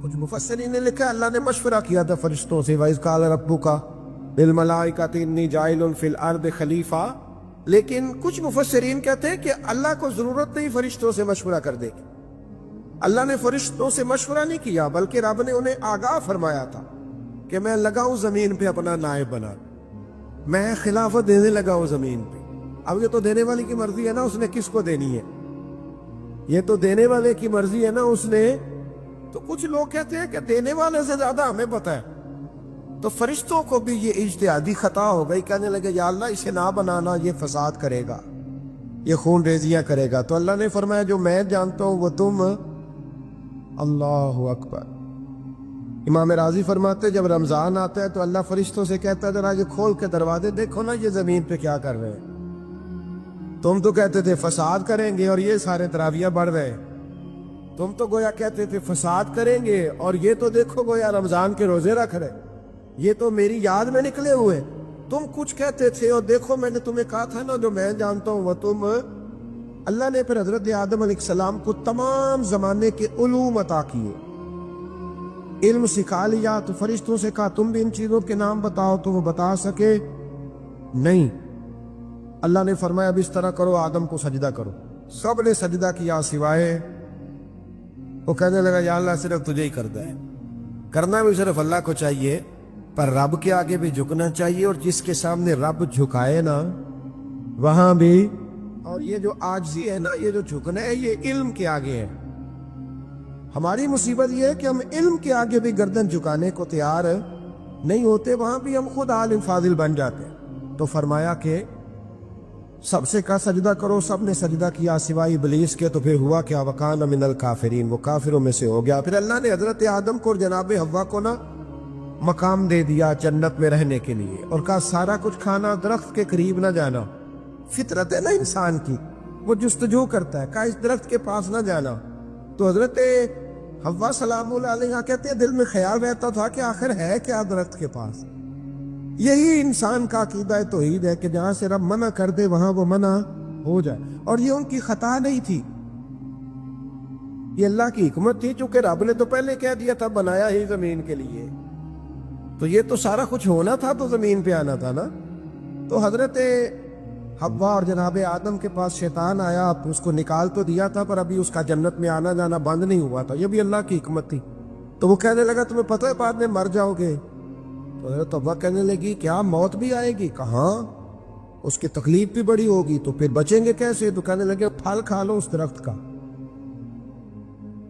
کچھ مفسرین نے لکھا اللہ نے مشورہ کیا تھا فرشتوں سے وَإِذْ قَالَ رَبُّكَ لِلْمَلَائِكَةِ إِنِّي جَاعِلٌ فِي الْأَرْضِ خلیفہ، لیکن کچھ مفسرین کہتے ہیں کہ اللہ کو ضرورت نہیں فرشتوں سے مشورہ کر دے گی. اللہ نے فرشتوں سے مشورہ نہیں کیا، بلکہ رب نے انہیں آگاہ فرمایا تھا کہ میں لگا ہوں زمین پہ اپنا نائب بنا، میں خلافت دینے لگا ہوں زمین پہ. اب یہ تو دینے والے کی مرضی ہے نا اس نے کس کو دینی ہے، یہ تو دینے والے کی مرضی ہے نا اس نے. تو کچھ لوگ کہتے ہیں کہ دینے والے سے زیادہ ہمیں پتہ ہے. تو فرشتوں کو بھی یہ اجتہادی خطا ہو گئی، کہنے لگے یا اللہ اسے نہ بنانا، یہ فساد کرے گا، یہ خون ریزیاں کرے گا. تو اللہ نے فرمایا جو میں جانتا ہوں وہ تم. اللہ اکبر. امام راضی فرماتے جب رمضان آتا ہے تو اللہ فرشتوں سے کہتا ہے ذرا یہ کھول کے دروازے دیکھو نا یہ زمین پہ کیا کر رہے ہیں. تم تو کہتے تھے فساد کریں گے اور یہ سارے تراویح بڑھ رہے، تم تو گویا کہتے تھے فساد کریں گے اور یہ تو دیکھو گویا رمضان کے روزے رکھ رہے، یہ تو میری یاد میں نکلے ہوئے. تم کچھ کہتے تھے اور دیکھو میں نے تمہیں کہا تھا نا جو میں جانتا ہوں وہ تم. اللہ نے پھر حضرت آدم علیہ السلام کو تمام زمانے کے علوم عطا کیے، علم سکھا لیا. تو فرشتوں سے کہا تم بھی ان چیزوں کے نام بتاؤ، تو وہ بتا سکے نہیں. اللہ نے فرمایا اب اس طرح کرو آدم کو سجدہ کرو. سب نے سجدہ کیا سوائے وہ. کہنے لگا یا اللہ صرف تجھے ہی کرنا ہے، کرنا بھی صرف اللہ کو چاہیے، پر رب کے آگے بھی جھکنا چاہیے، اور جس کے سامنے رب جھکائے نا وہاں بھی. اور یہ جو عاجزی ہے نا، یہ جو جھکنا ہے، یہ علم کے آگے ہے. ہماری مصیبت یہ ہے کہ ہم علم کے آگے بھی گردن جھکانے کو تیار نہیں ہوتے، وہاں بھی ہم خود عالم فاضل بن جاتے ہیں. تو فرمایا کہ سب سے کہا سجدہ کرو، سب نے سجدہ کیا سوائے ابلیس کے. تو پھر ہوا کیا وَكَانَ مِنَ الْكَافِرِينَ، وہ کافروں میں سے ہو گیا. پھر اللہ نے حضرت آدم کو اور جناب حوا کو نا مقام دے دیا جنت میں رہنے کے لیے، اور کہا سارا کچھ کھانا، درخت کے قریب نہ جانا. فطرت ہے نا انسان کی، وہ جستجو کرتا ہے، کہا اس درخت کے پاس نہ جانا. تو حضرت حوا سلام اللہ علیہ کہتے ہیں دل میں خیال رہتا تھا کہ آخر ہے کیا درخت کے پاس. یہی انسان کا عقیدہ توحید ہے کہ جہاں سے رب منع کر دے وہاں وہ منع ہو جائے. اور یہ ان کی خطا نہیں تھی، یہ اللہ کی حکمت تھی، چونکہ رب نے تو پہلے کہہ دیا تھا بنایا ہی زمین کے لیے، تو یہ تو سارا کچھ ہونا تھا تو زمین پہ آنا تھا نا. تو حضرت حوا اور جناب آدم کے پاس شیطان آیا، اس کو نکال تو دیا تھا پر ابھی اس کا جنت میں آنا جانا بند نہیں ہوا تھا، یہ بھی اللہ کی حکمت تھی. تو وہ کہنے لگا تمہیں پتہ ہے بعد میں مر جاؤ گے. تو حضرت حوا کہنے لگی کیا موت بھی آئے گی؟ کہاں، اس کی تکلیف بھی بڑی ہوگی، تو پھر بچیں گے کیسے؟ تو کہنے لگے پھل کھا لو اس درخت کا.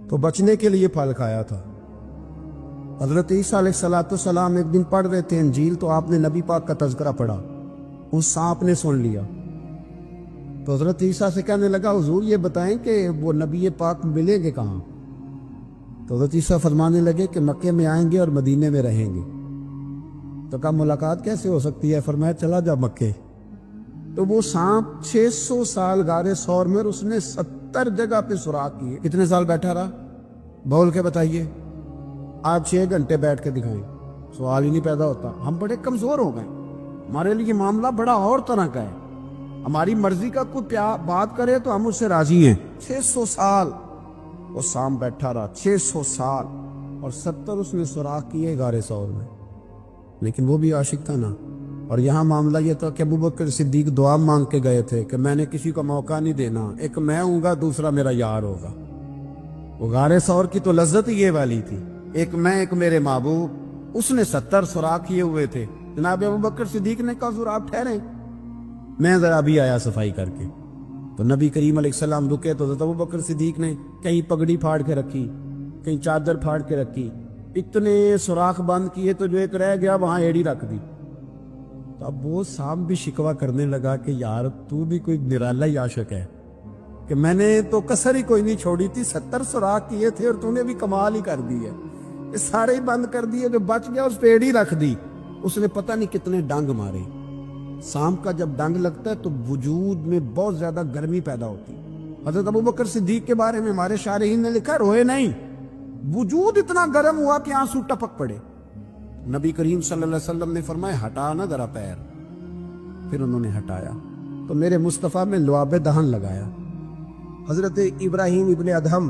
تو بچنے کے لیے پھل کھایا تھا. حضرت عیسیٰ علیہ السلام ایک دن پڑھ رہے تھے انجیل، تو آپ نے نبی پاک کا تذکرہ پڑھا، اس سانپ نے سن لیا. تو حضرت عیسیٰ سے کہنے لگا حضور یہ بتائیں کہ وہ نبی پاک ملیں گے کہاں؟ تو حضرت عیسیٰ فرمانے لگے کہ مکے میں آئیں گے اور مدینے میں رہیں گے. تو کہا ملاقات کیسے ہو سکتی ہے؟ فرمایا چلا جا مکے. تو وہ سانپ 600 سال غار ثور میں، اس نے 70 جگہ پہ سوراخ کیے. کتنے سال بیٹھا رہا بول کے بتائیے؟ آپ 6 گھنٹے بیٹھ کے دکھائیں، سوال ہی نہیں پیدا ہوتا. ہم بڑے کمزور ہو گئے، ہمارے لیے معاملہ بڑا اور طرح کا ہے. ہماری مرضی کا کوئی بات کرے تو ہم اس سے راضی ہیں. 600 سال وہ سانپ بیٹھا رہا، 600 سال، اور 70 اس نے سوراخ کیے غار ثور میں. لیکن وہ بھی عاشق تھا نا. اور یہاں معاملہ یہ تھا کہ ابوبکر صدیق دعا مانگ کے گئے تھے کہ میں نے کسی کو موقع نہیں دینا، ایک میں ہوں گا دوسرا میرا یار ہوگا. وہ غار ثور کی تو لذت یہ والی تھی، ایک میں ایک میرے محبوب. اس نے 70 سوراخ کیے ہوئے تھے. جناب ابوبکر صدیق نے کہا حضور آپ ٹھہریں، میں ذرا بھی آیا صفائی کر کے. تو نبی کریم علیہ السلام رکے تو حضرت ابوبکر صدیق نے کہیں پگڑی پھاڑ کے رکھی، کہیں چادر پھاڑ کے رکھی، اتنے سوراخ بند کیے تو جو ایک رہ گیا وہاں ایڑی رکھ دی. تو اب وہ سانپ بھی شکوہ کرنے لگا کہ یار تو بھی کوئی نرالا ہی عاشق ہے کہ میں نے تو کسر ہی کوئی نہیں چھوڑی تھی، 70 سوراخ کیے تھے اور تو نے بھی کمال ہی کر دی ہے، سارے ہی بند کر دیے، جو بچ گیا اس پہ ایڑی رکھ دی. اس نے پتہ نہیں کتنے ڈنگ مارے. سانپ کا جب ڈنگ لگتا ہے تو وجود میں بہت زیادہ گرمی پیدا ہوتی. حضرت ابوبکر صدیق کے بارے میں ہمارے شارحین نے لکھا روئے نہیں، وجود اتنا گرم ہوا کہ آنسو ٹپک پڑے. نبی کریم صلی اللہ علیہ وسلم نے فرمایا ہٹا نا ذرا پیر. پھر انہوں نے ہٹایا تو میرے مصطفیٰ میں لعاب دہن لگایا. حضرت ابراہیم ابن ادہم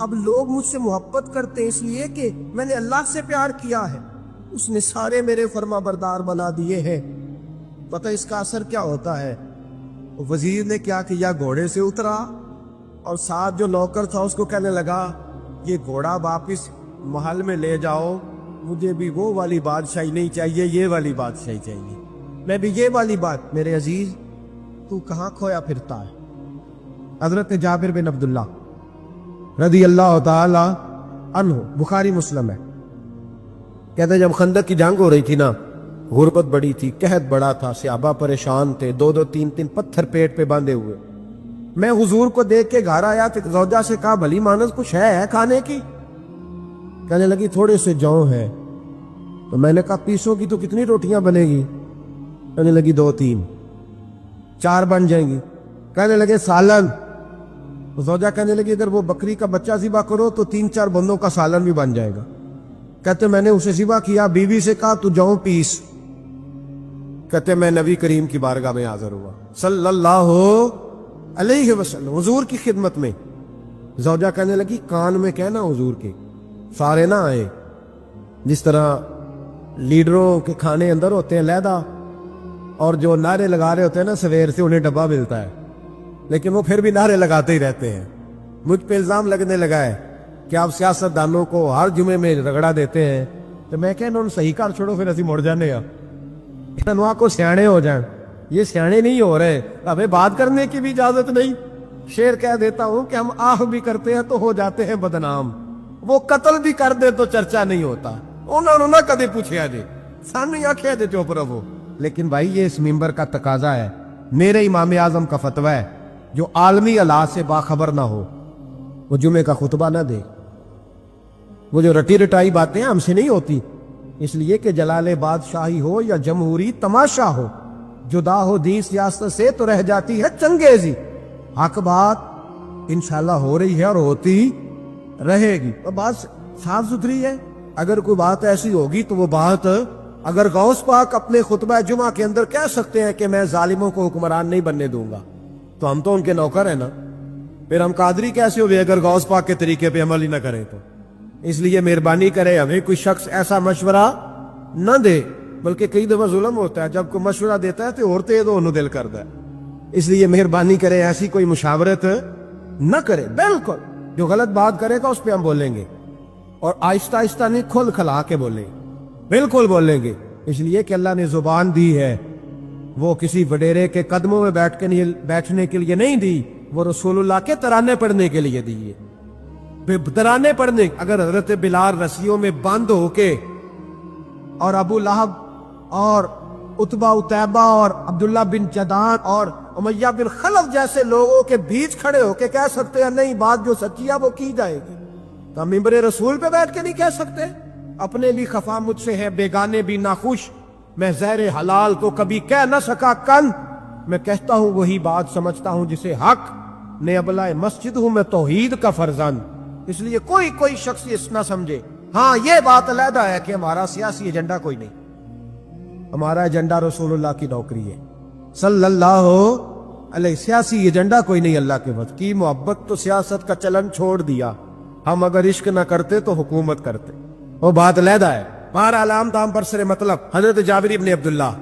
اب لوگ مجھ سے محبت کرتے ہیں اس لیے کہ میں نے اللہ سے پیار کیا ہے، اس نے سارے میرے فرما بردار بنا دیے ہیں۔ پتہ اس کا اثر کیا ہوتا ہے؟ وزیر نے کیا کیا، گھوڑے سے اترا اور ساتھ جو نوکر تھا اس کو کہنے لگا یہ گھوڑا واپس محل میں لے جاؤ، مجھے بھی وہ والی بادشاہی نہیں چاہیے، یہ والی بادشاہی چاہیے، میں بھی یہ والی بات۔ میرے عزیز تو کہاں کھویا پھرتا ہے؟ حضرت جابر بن عبداللہ رضی اللہ تعالی عنہ، بخاری مسلم ہے، کہتے ہیں جب خندق کی جنگ ہو رہی تھی نا، غربت بڑی تھی، قحط بڑا تھا، صحابہ پریشان تھے، دو دو تین تین پتھر پیٹ پہ باندھے ہوئے۔ میں حضور کو دیکھ کے گھر آیا تو زوجہ سے کہا بھلی مانس کچھ ہے کھانے کی؟ کہنے لگی تھوڑے سے جوں ہے۔ تو میں نے کہا پیسوں کی تو کتنی روٹیاں بنے گی؟ کہنے لگی 2-3، 4 بن جائیں گی۔ کہنے لگے سالن۔ تو زوجہ کہنے لگی اگر وہ بکری کا بچہ ذبح کرو تو 3-4 بندوں کا سالن بھی بن جائے گا۔ کہتے میں نے اسے ذبح کیا، بیوی سے کہا تو جاؤ پیس۔ کہتے میں نبی کریم کی بارگاہ میں حاضر ہوا صلی اللہ علیہ وسلم، حضور کی خدمت میں۔ زوجہ کہنے لگی کان میں کہنا حضور کے، سارے نہ آئے۔ جس طرح لیڈروں کے کھانے اندر ہوتے ہیں علیحدہ، اور جو نعرے لگا رہے ہوتے ہیں نا سویر سے انہیں ڈبہ ملتا ہے، لیکن وہ پھر بھی نعرے لگاتے ہی رہتے ہیں۔ مجھ پہ الزام لگنے لگا ہے کہ آپ سیاست دانوں کو ہر جمعے میں رگڑا دیتے ہیں، تو میں کہنا انہوں صحیح کر چھوڑو، پھر اسی مڑ جانے ہیں انہوں کو سیانے ہو جائیں۔ یہ سیانے نہیں ہو رہے، ہمیں بات کرنے کی بھی اجازت نہیں۔ شعر کہہ دیتا ہوں کہ ہم آہ بھی کرتے ہیں تو ہو جاتے ہیں بدنام، وہ قتل بھی کر دے تو چرچا نہیں ہوتا۔ انہوں نے نہ کدے پوچھا جی سانو آخیا جی چپ رہو۔ لیکن بھائی یہ اس ممبر کا تقاضا ہے، میرے امام اعظم کا فتویٰ ہے، جو عالمی حالات سے باخبر نہ ہو وہ جمعے کا خطبہ نہ دے۔ وہ جو رٹی رٹائی باتیں ہم سے نہیں ہوتی، اس لیے کہ جلال بادشاہی ہو یا جمہوری تماشا ہو، جدا ہو دین سیاست سے تو رہ جاتی ہے چنگیزی۔ حق بات انشاءاللہ ہو رہی ہے اور ہوتی رہے گی، اور بات صاف ستھری ہے۔ اگر کوئی بات ایسی ہوگی تو وہ بات اگر غوث پاک اپنے خطبہ جمعہ کے اندر کہہ سکتے ہیں کہ میں ظالموں کو حکمران نہیں بننے دوں گا، تو ہم تو ان کے نوکر ہیں نا، پھر ہم قادری کیسے ہوئے اگر غوث پاک کے طریقے پہ عمل ہی نہ کریں تو؟ اس لیے مہربانی کرے ہمیں کوئی شخص ایسا مشورہ نہ دے، بلکہ کئی دفعہ ظلم ہوتا ہے، جب کوئی مشورہ دیتا ہے تو عورتیں تو انہوں دل کرتا ہے۔ اس لیے مہربانی کرے ایسی کوئی مشاورت نہ کرے، بالکل جو غلط بات کرے گا اس پہ ہم بولیں گے، اور آہستہ آہستہ نہیں، کھل کھلا کے بولیں، بالکل بولیں گے۔ اس لیے کہ اللہ نے زبان دی ہے، وہ کسی وڈیرے کے قدموں میں بیٹھنے کے لیے نہیں دی، وہ رسول اللہ کے ترانے پڑھنے کے لیے دی ہے۔ ترانے پڑھنے، اگر حضرت بلال رسیوں میں بند ہو کے اور ابو لہب اور عتبہ اتیبہ اور عبداللہ بن جدان اور امیہ بن خلف جیسے لوگوں کے بیچ کھڑے ہو کے کہہ سکتے ہیں نہیں بات جو سچی ہے وہ کی جائے گی، تو ہم ممبر رسول پہ بیٹھ کے نہیں کہہ سکتے؟ اپنے بھی خفا مجھ سے ہے، بیگانے بھی ناخوش، میں زہر حلال کو کبھی کہہ نہ سکا کن، میں کہتا ہوں وہی بات سمجھتا ہوں جسے حق نے ابلہ مسجد ہوں میں توحید کا فرزند۔ اس لیے کوئی شخص اس نہ سمجھے۔ ہاں یہ بات علیحدہ ہے کہ ہمارا سیاسی ایجنڈا کوئی نہیں، ہمارا ایجنڈا رسول اللہ کی نوکری ہے صلی اللہ علیہ۔ سیاسی ایجنڈا کوئی نہیں، اللہ کے وقت کی محبت تو سیاست کا چلن چھوڑ دیا، ہم اگر عشق نہ کرتے تو حکومت کرتے، وہ بات علیحدہ ہے۔ بہرحال عام دام پر سر مطلب، حضرت جابر بن عبداللہ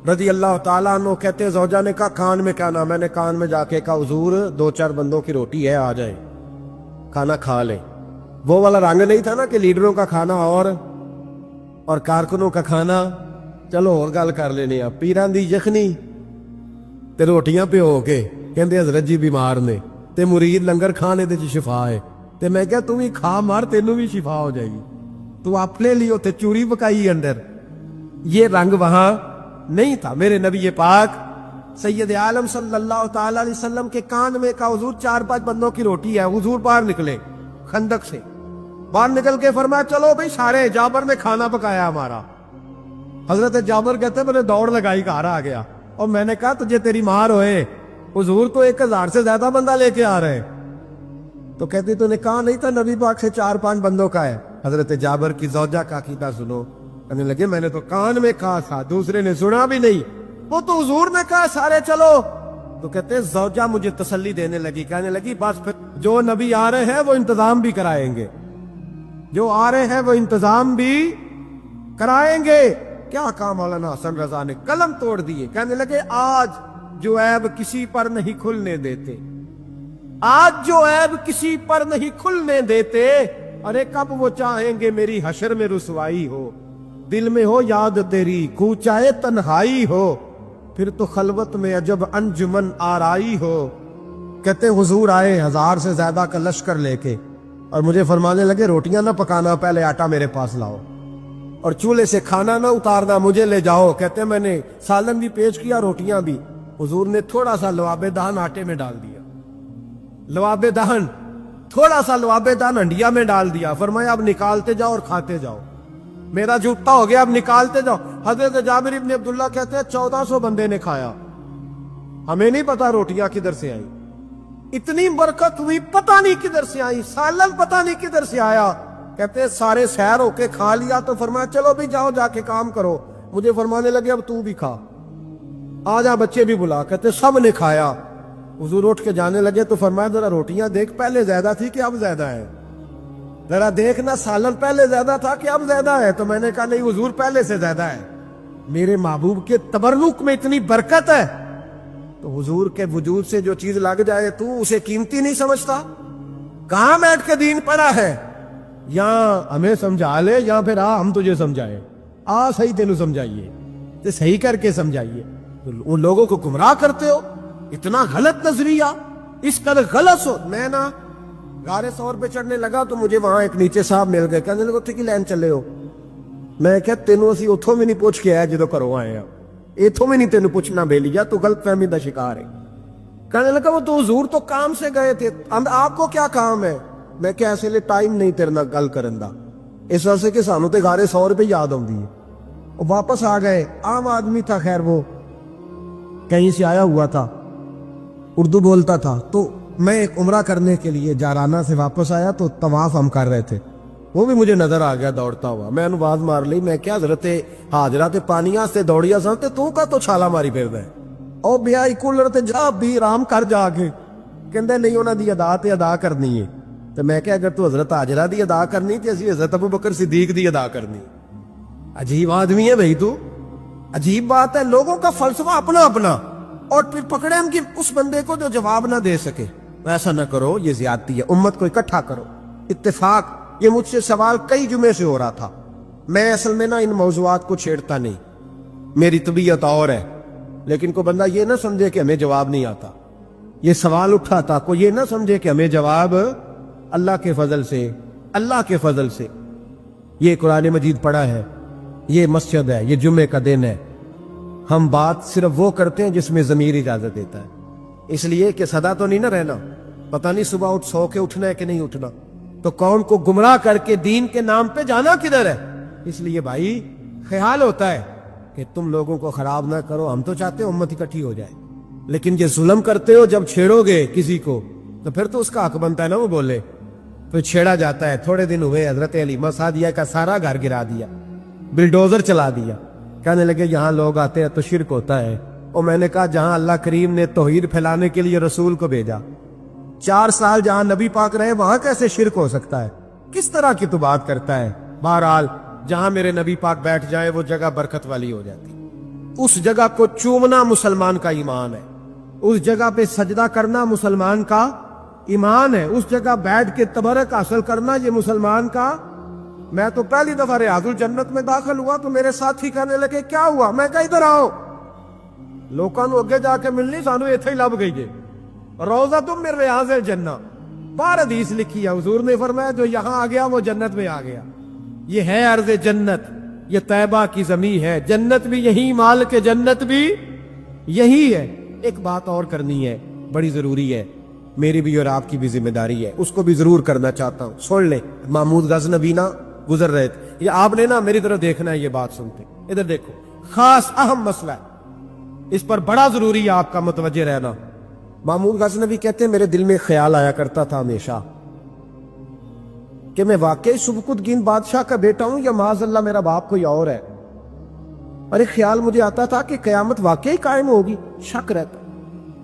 رضی اللہ تعالیٰ عنہ کہتے زوجہ نے کہا کان میں کہنا، میں نے کان میں جا کے کہا حضور 2-4 بندوں کی روٹی ہے، آ جائیں کھانا کھا لیں۔ وہ والا رنگ نہیں تھا نا کہ لیڈروں کا کھانا اور کارکنوں کا کھانا چلو اور گل کر لینے، پیران دی یخنی تے روٹیاں پہ ہو کے کہندے حضرت جی بیمار نے تے مرید لنگر کھانے دے شفا ہے، تے میں کہا تم ہی کھا مار تینوں بھی شفا ہو جائے گی، تو اپنے لیے تے چوری پکائی اندر۔ یہ رنگ وہاں نہیں تھا۔ میرے نبی پاک سید عالم صلی اللہ تعالی علیہ وسلم کے کان میں کہا حضور 4-5 بندوں کی روٹی ہے۔ حضور باہر نکلے خندق سے، باہر نکل کے فرمایا چلو بھائی سارے، جابر نے کھانا پکایا ہمارا۔ حضرت جابر کہتے میں نے دوڑ لگائی گھر آ گیا، اور میں نے کہا تجھے تیری مار ہوئے، حضور تو 1000 سے زیادہ بندہ لے کے آ رہے۔ تو کہتی تو نے کہا نہیں تھا نبی پاک سے 4-5 بندوں کا ہے۔ حضرت جابر کی زوجہ کا عقیدہ سنو، کہنے لگے میں نے تو کان میں کہا تھا، دوسرے نے سنا بھی نہیں، وہ تو حضور نے کہا سارے چلو، تو کہتے ہیں زوجہ مجھے تسلی دینے لگی، کہنے لگی بس پھر جو نبی آ رہے ہیں وہ انتظام بھی کرائیں گے، جو آ رہے ہیں وہ انتظام بھی کرائیں گے۔ کیا کہا مولانا حسن رضا نے؟ قلم توڑ دیے، کہنے لگے آج جو عیب کسی پر نہیں کھلنے دیتے، آج جو عیب کسی پر نہیں کھلنے دیتے، ارے کب وہ چاہیں گے میری حشر میں رسوائی ہو، دل میں ہو یاد تیری کوچائے تنہائی ہو، پھر تو خلوت میں عجب انجمن آرائی ہو۔ کہتے حضور آئے 1000 سے زیادہ کا لشکر لے کے، اور مجھے فرمانے لگے روٹیاں نہ پکانا، پہلے آٹا میرے پاس لاؤ، اور چولہے سے کھانا نہ اتارنا، مجھے لے جاؤ۔ کہتے میں نے سالن بھی پیش کیا، روٹیاں بھی۔ حضور نے تھوڑا سا لواب دہن آٹے میں ڈال دیا، لواب دہن، تھوڑا سا لواب دہن ہنڈیا میں ڈال دیا، فرمایا اب نکالتے جاؤ اور کھاتے جاؤ، میرا جوتا ہو گیا اب نکالتے جاؤ۔ حضرت جابر بن عبداللہ کہتے ہیں 1400 بندے نے کھایا، ہمیں نہیں پتا روٹیاں کدھر سے آئیں، اتنی برکت ہوئی پتہ نہیں کدھر سے آئی، سالن پتہ نہیں کدھر سے آیا۔ کہتے ہیں سارے سیر ہو کے کھا لیا تو فرمایا چلو بھی جاؤ جا کے کام کرو، مجھے فرمانے لگے اب تو بھی کھا، آ جا بچے بھی بلا۔ کہتے سب نے کھایا، حضور اٹھ کے جانے لگے تو فرمایا ذرا روٹیاں دیکھ پہلے زیادہ تھی کہ اب زیادہ ہے، ذرا دیکھنا سالن پہلے زیادہ تھا کہ اب زیادہ ہے۔ تو میں نے کہا نہیں حضور پہلے سے زیادہ ہے، میرے محبوب کے تبرک میں اتنی برکت ہے۔ تو حضور کے وجود سے جو چیز لگ جائے تو اسے قیمتی نہیں سمجھتا؟ کہاں بیٹھ کے دین پڑا ہے؟ یا ہمیں سمجھا لے یا پھر ہم تجھے سمجھائیں، صحیح تینوں سمجھائیے تو صحیح کر کے سمجھائیے۔ ان لوگوں کو گمراہ کرتے ہو، اتنا غلط نظریہ، اس قدر غلط ہو۔ میں نا غار ثور پہ چڑھنے لگا تو مجھے وہاں ایک نیچے صاحب مل گئے، کہنے لگے اتھے کی لین چلے ہو؟ میں کہ تینوں اسی اتھوں میں نہیں پوچھ کے آیا جدو کرو آئے ہیں، اتھوں میں نہیں تینوں پوچھنا بے لیا، تو غلط فہمی دا شکار ہے۔ کہنے لگا وہ تو حضور تو کام سے گئے تھے، آپ کو کیا کام ہے؟ میں کہ ایسے لئے ٹائم نہیں تیرے نال گل کرن دا، اس وجہ سے کہ سانو تے غار ثور پہ یاد آؤندی ہے۔ وہ واپس آ گئے، عام آدمی تھا، خیر وہ کہیں سے آیا ہوا تھا، اردو بولتا تھا۔ تو میں ایک عمرہ کرنے کے لیے جارانہ سے واپس آیا تو طواف ہم کر رہے تھے، وہ بھی مجھے نظر آ گیا دوڑتا ہوا، میں انہوں آواز مار لی، میں کیا حضرت حاضرہ تے پانیاں سے دوڑیا سن تے تو کا تو چھالا ماری پھر دے او بیائی کولر تے جا بھی آرام کر جا کے، کہندے نہیں انہاں دی ادا تے ادا کرنی ہے۔ تو میں کہ اگر تو حضرت حاجرہ دی ادا کرنی تے اسی حضرت ابوبکر صدیق دی ادا کرنی۔ عجیب آدمی ہے بھائی تو، عجیب بات ہے، لوگوں کا فلسفہ اپنا اپنا، اور پھر پکڑے ہم کہ اس بندے کو جو جواب نہ دے سکے۔ ایسا نہ کرو، یہ زیادتی ہے، امت کو اکٹھا کرو، اتفاق۔ یہ مجھ سے سوال کئی جمعے سے ہو رہا تھا، میں اصل میں نا ان موضوعات کو چھیڑتا نہیں، میری طبیعت اور ہے، لیکن کوئی بندہ یہ نہ سمجھے کہ ہمیں جواب نہیں آتا۔ یہ سوال اٹھا تھا، کوئی یہ نہ سمجھے کہ ہمیں جواب اللہ کے فضل سے، اللہ کے فضل سے۔ یہ قرآن مجید پڑھا ہے، یہ مسجد ہے، یہ جمعے کا دن ہے، ہم بات صرف وہ کرتے ہیں جس میں ضمیر اجازت دیتا ہے، اس لیے کہ سدا تو نہیں نہ رہنا، پتہ نہیں صبح اٹھ سو کے اٹھنا ہے کہ نہیں اٹھنا، تو قوم کو گمراہ کر کے دین کے نام پہ جانا کدھر ہے؟ اس لیے بھائی خیال ہوتا ہے کہ تم لوگوں کو خراب نہ کرو، ہم تو چاہتے ہیں امت اکٹھی ہو جائے، لیکن یہ ظلم کرتے ہو، جب چھیڑو گے کسی کو تو پھر تو اس کا حق بنتا ہے نا وہ بولے، پھر چھیڑا جاتا ہے۔ تھوڑے دن ہوئے حضرت علیمہ سعدیہ کا سارا گھر گرا دیا، بلڈوزر چلا دیا، کہنے لگے یہاں لوگ آتے ہیں تو شرک ہوتا ہے، اور میں نے کہا جہاں اللہ کریم نے توحید پھیلانے کے لیے رسول کو بھیجا، 4 سال جہاں نبی پاک رہے وہاں کیسے شرک ہو سکتا ہے؟ کس طرح کی تو بات کرتا ہے؟ بہرحال جہاں میرے نبی پاک بیٹھ جائے وہ جگہ برکت والی ہو جاتی، اس جگہ کو چومنا مسلمان کا ایمان ہے، اس جگہ پہ سجدہ کرنا مسلمان کا ایمان ہے، اس جگہ بیٹھ کے تبرک حاصل کرنا یہ مسلمان کا۔ میں تو پہلی دفعہ ریاض الجنت میں داخل ہوا تو میرے ساتھی کہنے لگے کیا ہوا؟ میں کہا ادھر آؤ، لوکاں نو اگے جا کے ملنی، سانو ایتھے ہی لب گئی جے، روضۃ من ریاض الجنہ، بار حدیث لکھی ہے، حضور نے فرمایا جو یہاں آ گیا وہ جنت میں آ گیا۔ یہ ہے ارض جنت، یہ طیبہ کی زمین ہے، جنت بھی یہی، مال کے جنت بھی یہی ہے۔ ایک بات اور کرنی ہے، بڑی ضروری ہے، میری بھی اور آپ کی بھی ذمہ داری ہے، اس کو بھی ضرور کرنا چاہتا ہوں، سن لیں۔ محمود غزنوی نا گزر رہے تھے، یہ آپ نے نا میری طرف دیکھنا ہے، یہ بات سنتے ادھر دیکھو، خاص اہم مسئلہ ہے، اس پر بڑا ضروری ہے آپ کا متوجہ رہنا۔ محمود غزنوی کہتے ہیں میرے دل میں خیال آیا کرتا تھا ہمیشہ کہ میں واقعی سبکتگین بادشاہ کا بیٹا ہوں یا معاذ اللہ میرا باپ کوئی اور ہے، اور ایک خیال مجھے آتا تھا کہ قیامت واقعی قائم ہوگی، شک رہتا،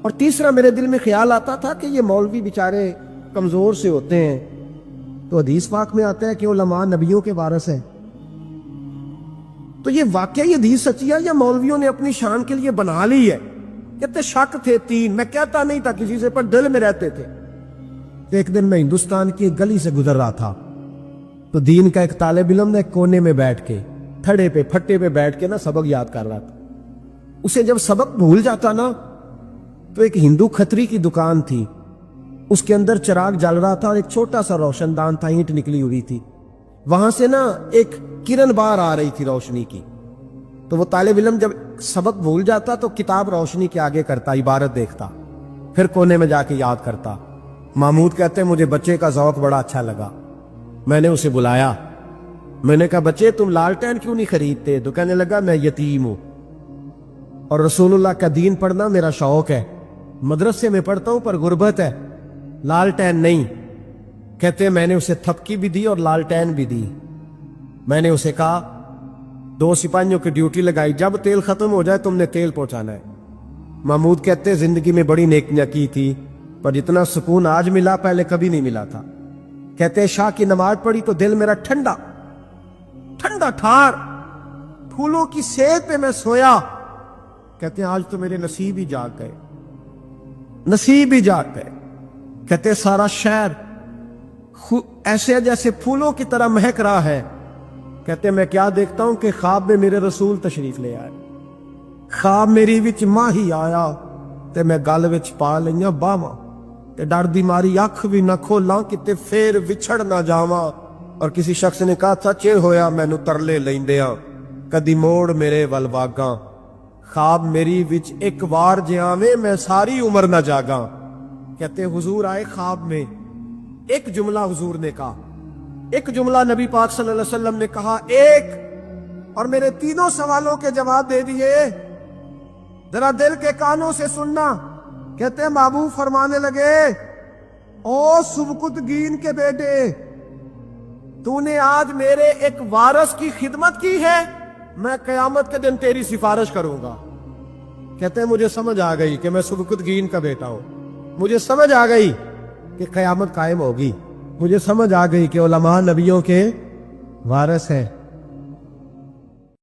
اور تیسرا میرے دل میں خیال آتا تھا کہ یہ مولوی بیچارے کمزور سے ہوتے ہیں، تو حدیث پاک میں آتا ہے کہ علماء نبیوں کے وارث ہیں، تو یہ واقعی حدیث سچی ہے یا مولویوں نے اپنی شان کے لیے بنا لی ہے؟ کہتے شک تھے تین، میں کہتا نہیں تھا کسی سے، پر دل میں رہتے تھے۔ ایک دن میں ہندوستان کی ایک گلی سے گزر رہا تھا، تو دین کا ایک طالب علم نے کونے میں بیٹھ کے تھڑے پہ پھٹے پہ بیٹھ کے نا سبق یاد کر رہا تھا۔ اسے جب سبق بھول جاتا نا تو ایک ہندو کھتری کی دکان تھی، اس کے اندر چراغ جل رہا تھا اور ایک چھوٹا سا روشن دان تھا، اینٹ نکلی ہوئی تھی، وہاں سے نا ایک کرن بار آ رہی تھی روشنی کی۔ تو وہ طالب علم جب سبق بھول جاتا تو کتاب روشنی کے آگے کرتا، عبارت دیکھتا، پھر کونے میں جا کے یاد کرتا۔ محمود کہتے مجھے بچے کا ذوق بڑا اچھا لگا، میں نے اسے بلایا، میں نے کہا بچے تم لالٹین کیوں نہیں خریدتے؟ تو کہنے لگا میں یتیم ہوں اور رسول اللہ کا دین پڑھنا میرا شوق ہے، مدرسے میں پڑھتا ہوں پر غربت ہے، لالٹین نہیں۔ کہتے میں نے اسے تھپکی بھی دی اور لالٹین بھی دی۔ میں نے اسے کہا 2 سپاہیوں کی ڈیوٹی لگائی، جب تیل ختم ہو جائے تم نے تیل پہنچانا ہے۔ محمود کہتے زندگی میں بڑی نیکیاں کی تھی پر جتنا سکون آج ملا پہلے کبھی نہیں ملا تھا۔ کہتے شاہ کی نماز پڑھی تو دل میرا ٹھنڈا ٹھنڈا ٹھار، پھولوں کی سیت پہ میں سویا۔ کہتے ہیں آج تو میرے نصیب ہی جاگ گئے، نصیب ہی جاگ گئے۔ کہتے سارا شہر ایسے جیسے پھولوں کی طرح مہک رہا ہے۔ کہتے میں کیا دیکھتا ہوں کہ خواب میں میرے رسول تشریف لے آئے، خواب میری وچ ماہی آیا تے میں گل وچ پا لئیاں باواں تے ڈر دی ماری اکھ بھی نہ کھولاں کتے پھر وچھڑ نہ جاواں۔ اور کسی شخص نے کہا سچے ہویا مینوں ترلے لیندیاں، کدی موڑ میرے ول واگاں، خواب میری وچ ایک وار جے آویں میں ساری عمر نہ جاگاں۔ کہتے حضور آئے خواب میں، ایک جملہ حضور نے کہا، ایک جملہ نبی پاک صلی اللہ علیہ وسلم نے کہا ایک، اور میرے تینوں سوالوں کے جواب دے دیے۔ ذرا دل کے کانوں سے سننا۔ کہتے ہیں محبوب فرمانے لگے او سبکتگین کے بیٹے، تو نے آج میرے ایک وارث کی خدمت کی ہے، میں قیامت کے دن تیری سفارش کروں گا۔ کہتے ہیں مجھے سمجھ آ گئی کہ میں سبکتگین کا بیٹا ہوں، مجھے سمجھ آ گئی کہ قیامت قائم ہوگی، مجھے سمجھ آ گئی کہ علماء نبیوں کے وارث ہیں۔